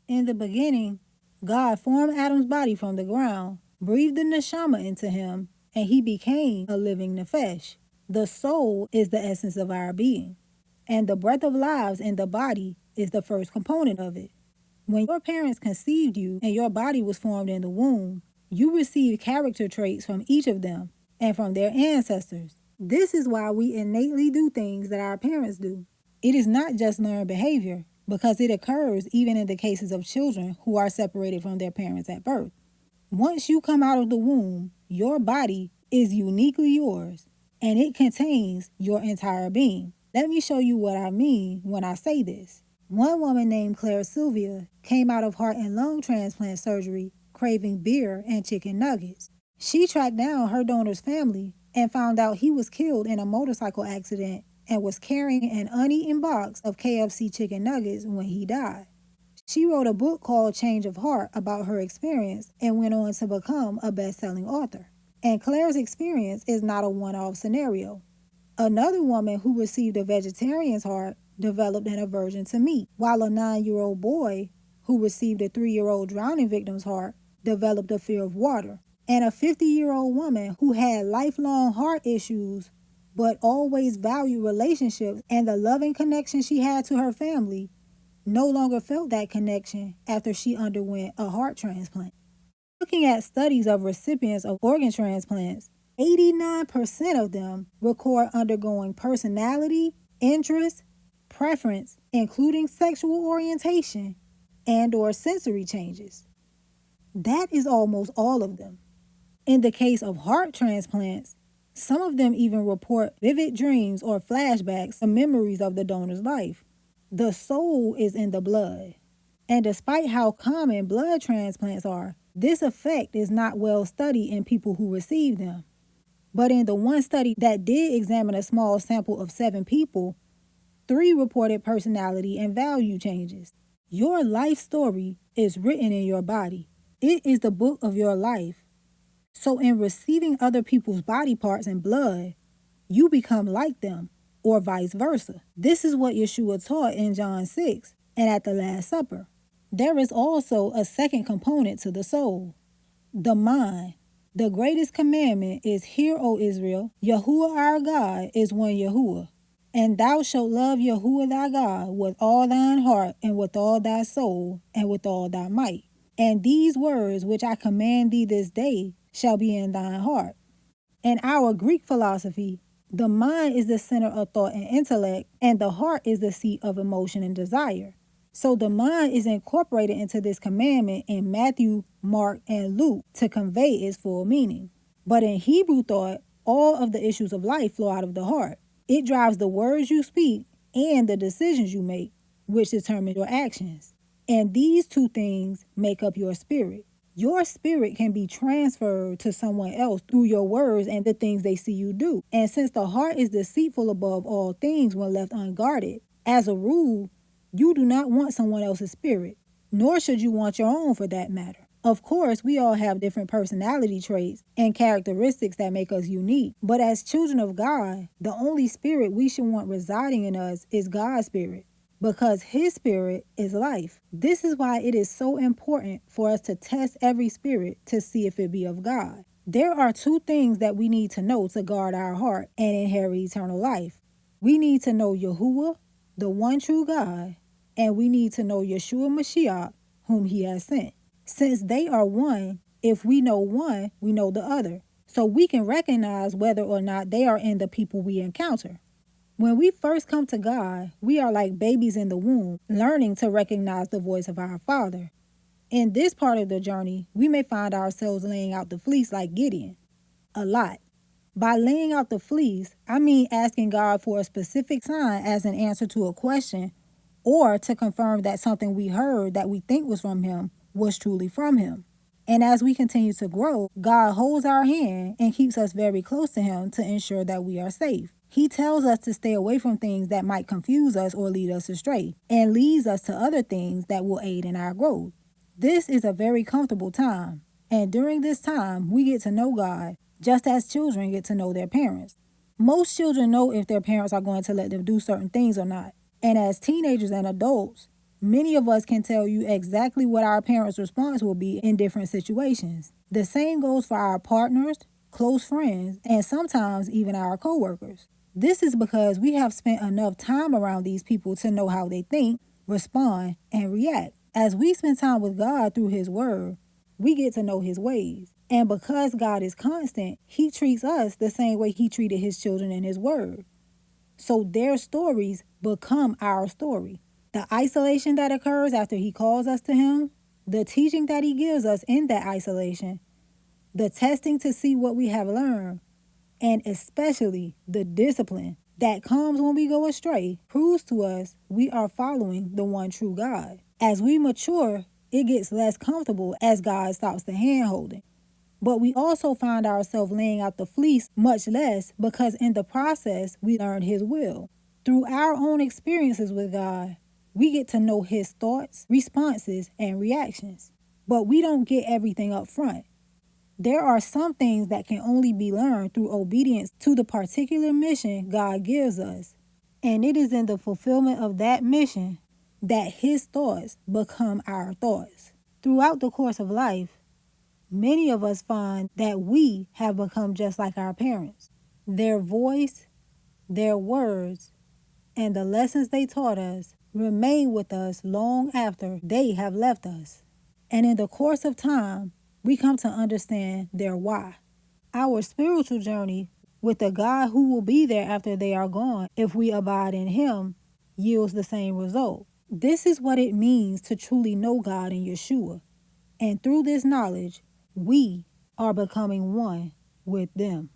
In the beginning, God formed Adam's body from the ground, breathed the neshama into him, and he became a living nefesh. The soul is the essence of our being, and the breath of lives in the body is the first component of it. When your parents conceived you and your body was formed in the womb, you received character traits from each of them and from their ancestors. This is why we innately do things that our parents do. It is not just learned behavior, because it occurs even in the cases of children who are separated from their parents at birth. Once you come out of the womb, your body is uniquely yours, and it contains your entire being. Let me show you what I mean when I say this. One woman named Claire Sylvia came out of heart and lung transplant surgery craving beer and chicken nuggets. She tracked down her donor's family and found out he was killed in a motorcycle accident and was carrying an uneaten box of KFC chicken nuggets when he died. She wrote a book called Change of Heart about her experience and went on to become a best-selling author. And Claire's experience is not a one-off scenario. Another woman who received a vegetarian's heart developed an aversion to meat, while a 9-year-old boy who received a 3-year-old drowning victim's heart developed a fear of water. And a 50-year-old woman who had lifelong heart issues but always valued relationships and the loving connection she had to her family no longer felt that connection after she underwent a heart transplant. Looking at studies of recipients of organ transplants, 89% of them record undergoing personality, interest, preference, including sexual orientation, and/or sensory changes. That is almost all of them. In the case of heart transplants, some of them even report vivid dreams or flashbacks to memories of the donor's life. The soul is in the blood. And despite how common blood transplants are, this effect is not well studied in people who receive them. But in the one study that did examine a small sample of 7 people, 3 reported personality and value changes. Your life story is written in your body. It is the book of your life. So in receiving other people's body parts and blood, you become like them, or vice versa. This is what Yeshua taught in John 6 and at the Last Supper. There is also a second component to the soul, the mind. The greatest commandment is, Hear, O Israel, Yahuwah our God is one Yahuwah. And thou shalt love Yahuwah thy God with all thine heart, and with all thy soul, and with all thy might. And these words which I command thee this day shall be in thine heart. In our Greek philosophy, the mind is the center of thought and intellect, and the heart is the seat of emotion and desire. So the mind is incorporated into this commandment in Matthew, Mark, and Luke to convey its full meaning. But in Hebrew thought, all of the issues of life flow out of the heart. It drives the words you speak and the decisions you make, which determine your actions. And these 2 things make up your spirit. Your spirit can be transferred to someone else through your words and the things they see you do. And since the heart is deceitful above all things when left unguarded, as a rule, you do not want someone else's spirit, nor should you want your own for that matter. Of course, we all have different personality traits and characteristics that make us unique. But as children of God, the only spirit we should want residing in us is God's spirit, because His spirit is life. This is why it is so important for us to test every spirit to see if it be of God. There are 2 things that we need to know to guard our heart and inherit eternal life. We need to know Yahuwah, the one true God, and we need to know Yeshua Mashiach, whom He has sent. Since they are one, if we know one, we know the other. So we can recognize whether or not they are in the people we encounter. When we first come to God, we are like babies in the womb, learning to recognize the voice of our Father. In this part of the journey, we may find ourselves laying out the fleece like Gideon. A lot. By laying out the fleece, I mean asking God for a specific sign as an answer to a question, or to confirm that something we heard that we think was from Him was truly from Him. And as we continue to grow, God holds our hand and keeps us very close to Him to ensure that we are safe. He tells us to stay away from things that might confuse us or lead us astray, and leads us to other things that will aid in our growth. This is a very comfortable time, and during this time, we get to know God, just as children get to know their parents. Most children know if their parents are going to let them do certain things or not, and as teenagers and adults, Many of us can tell you exactly what our parents' response will be in different situations. The same goes for our partners, close friends, and sometimes even our coworkers. This is because we have spent enough time around these people to know how they think, respond, and react. As we spend time with God through His Word, we get to know His ways. And because God is constant, He treats us the same way He treated His children in His Word. So their stories become our story. The isolation that occurs after He calls us to Him, the teaching that He gives us in that isolation, the testing to see what we have learned, and especially the discipline that comes when we go astray, proves to us we are following the one true God. As we mature, it gets less comfortable as God stops the hand-holding. But we also find ourselves laying out the fleece much less because in the process, we learn His will. Through our own experiences with God, we get to know His thoughts, responses, and reactions. But we don't get everything up front. There are some things that can only be learned through obedience to the particular mission God gives us. And it is in the fulfillment of that mission that His thoughts become our thoughts. Throughout the course of life, many of us find that we have become just like our parents. Their voice, their words, and the lessons they taught us remain with us long after they have left us. And in the course of time, we come to understand their why. Our spiritual journey with the God who will be there after they are gone, if we abide in Him, yields the same result. This is what it means to truly know God in Yeshua. And through this knowledge, we are becoming one with them.